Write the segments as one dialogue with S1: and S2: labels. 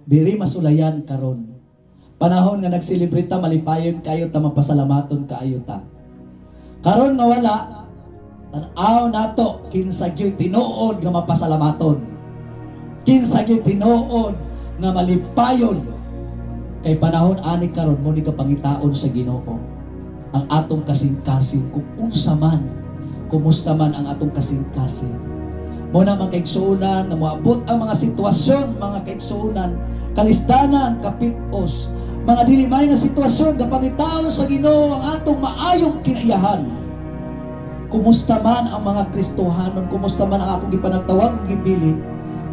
S1: diri masulayan karon. Panahon nga nagselebrita malipayon kayo ta mapasalamaton kaayo ta. Karon nga wala, tan-aw nato kinsa gyud tinuod nga mapasalamaton. Kinsa gyud tinuod nga malipayon. Kay panahon ani karon mo ni kapangitaon sa Ginoo ang atong kasing-kasing kung unsa man, kumusta man ang atong kasing-kasing. Muna mga kaigsuunan na moabot ang mga sitwasyon, mga kaigsuunan, kalisdanan, kapitos, mga dilimay nga sitwasyon, kapangitaon sa Ginoo ang atong maayong kinaiyahan. Kumusta man ang mga Kristohanon, kumusta man ang akong gipanagtawag gibili,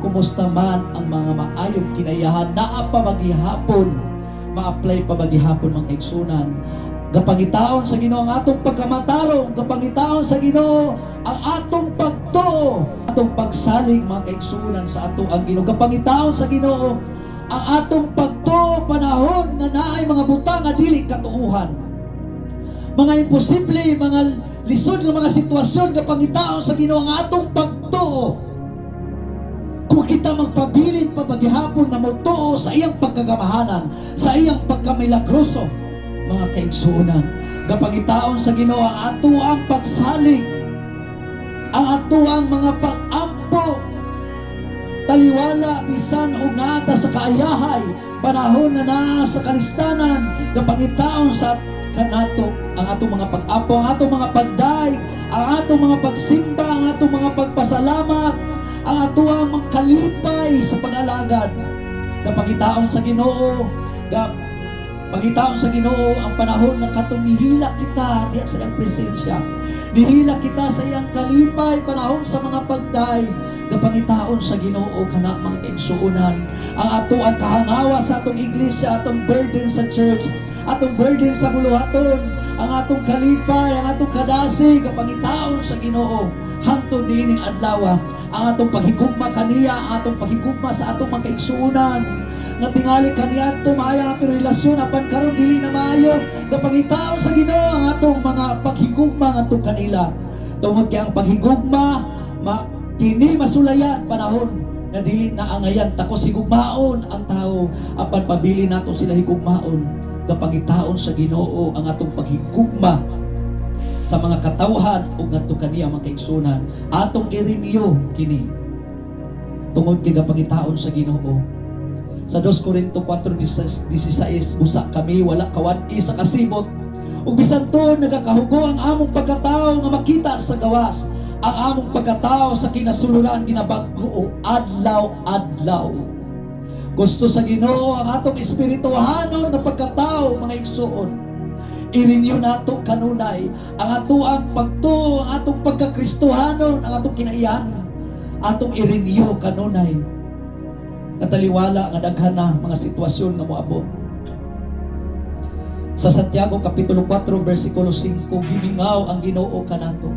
S1: kumusta man ang mga maayong kinaiyahan, naa pa maghihapon, ma-apply pa maghihapon mga kaigsuunan. Kapangitaon sa Ginoo ang atong pagkamatarong, kapangitaon sa Ginoo ang atong pagtuo, atong pagsalig mga kaigsuunan sa ato ang Ginoo. Kapangitaon sa Ginoo ang atong pagtuo panahon nga naay mga butang nga dili katuuhan. Mga imposible, mga lisod nga mga sitwasyon, kapangitaon sa Ginoo ang atong pagtuo. Kung kita magpabilin pa maghihapon na motuo sa iyang pagkagamahanan, sa iyang pagkamilagroso, mga kaigsuunan, kapangitaon sa Ginoo ang atuang pagsalig, ang atuang mga pag-ampo, taliwala bisan og nata sa kaayahay, panahon na sa kalistanan, kapangitaon sa kanato ang atong mga pag-ampo, ang atong mga pagdaig, ang atong mga pagsimba, ang atong mga pagpasalamat, ang atuang magkalipay sa pag-alagad. Kapangitaon sa Ginoo, pagitaon sa Ginoo ang panahon na katumihila kita diya sa iyang presensya. Nihila kita sa iyang kalipay panahon sa mga pagday. Kapangitaon sa Ginoo kana mga kaigsuunan ang ato ang kahangawa sa atong iglesia, atong burden sa church, atong burden sa buluhaton, ang atong kalipay, ang atong kadasig. Kapangitaon sa Ginoo hangtod niining adlaw ang atong paghigugma kaniya, ang atong paghigugma sa atong mga kaigsuunan nga tingali kaniadto maayo ang atong relasyon apan karon dili na maayo. Kapangitaon sa Ginoo ang atong mga paghigugma ngadto kanila. Tungod kay ang paghigugma kini masulayan panahon na dili na angayan takos higugmaon ang tao apan pabili nato sila higugmaon. Kapangitaon sa Ginoo ang atong paghigugma sa mga katawhan ug ngadto kaniya mga kaigsunan atong i-renew kini. Tungod kay kapangitaon sa Ginoo sa 2 Corinto 4:16, busa kami wala kawad-i sa kasibot ug bisan tuon nagakahugo ang among pagkatao nga makita sa gawas, ang among pagkatao sa kinasuluran ginabag-o adlaw-adlaw. Gusto sa Ginoo ang atong espirituhanon na pagkatao mga igsuon. I-renew nato kanunay ang atoang pagtuo, ang atong pagkakristohanon, ang atong kinaiyahan, atong i-renew kanunay. Nataliwala nga daghan na mga sitwasyon nga moabot. Sa Santiago kapitulo 4 bersikulo 5, gimingaw ang Ginoo kanato.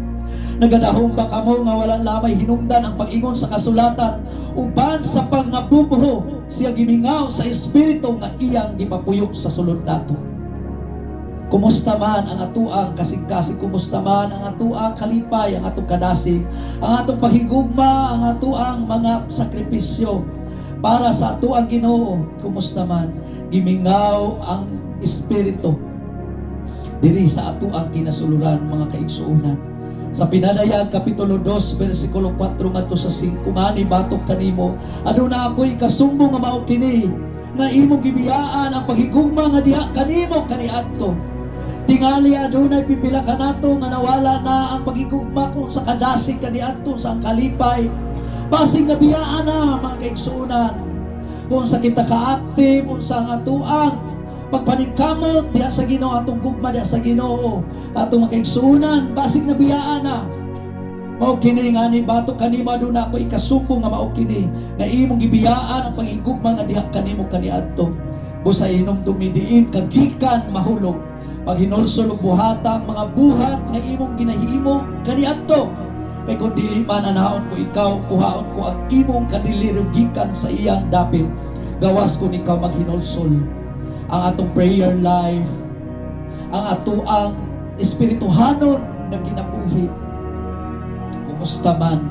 S1: Nagadahom ba kamo nga wala lamay hinungdan ang pag-ingon sa kasulatan uban sa pangabubuho siya gimingaw sa espiritu nga iyang gipapuyok sa sulod nato. Kumusta man ang atuang kasing-kasing, kumusta man ang atuang kalipay, ang atong kadasig, ang atong paghigugma, ang atuang mga sakripisyo para sa atuang Ginoo, kumusta man, gimingaw ang espiritu diri sa atuang kinasuluran mga kaigsuunan. Sa Pinadayag kapitulo 2 bersikulo 4 ngadto sa 5, ngani batok kanimo aduna ako'y kasumbong nga mao kini nga imong gibiyaan ang paghigugma nga diha kanimo kaniadto. Tingali adunay pipila kanato nga nawala na ang paghigugma kung sa kadasig kaniadto sa ang kalipay. Basig nga biyaan na mga kaigsuunan kung sa kita ka-active, kung sa ang atuang pagpaningkamot diha sa Ginoo, atong gugma diha sa Ginoo, atong mga kaigsuunan, basig na biyaan na. Mao kini nga ni batok kanimo aduna ako ikasumbong nga mao kini nga imong gibiyaan ang pangigugma nga diha kanimo kaniadto. Busa inom dumidiin kagikan mahulog pag hinulsol og buhatang mga buhat nga imong ginahimo kaniadto. Kay kung dili man anaon ko ikaw, kuhaon ko ang imong kadilirugikan sa iyang dapit. Gawas ko ikaw maghinulsol. Ang atong prayer life, ang atuang espirituhanon nga kinabuhi. Kumusta man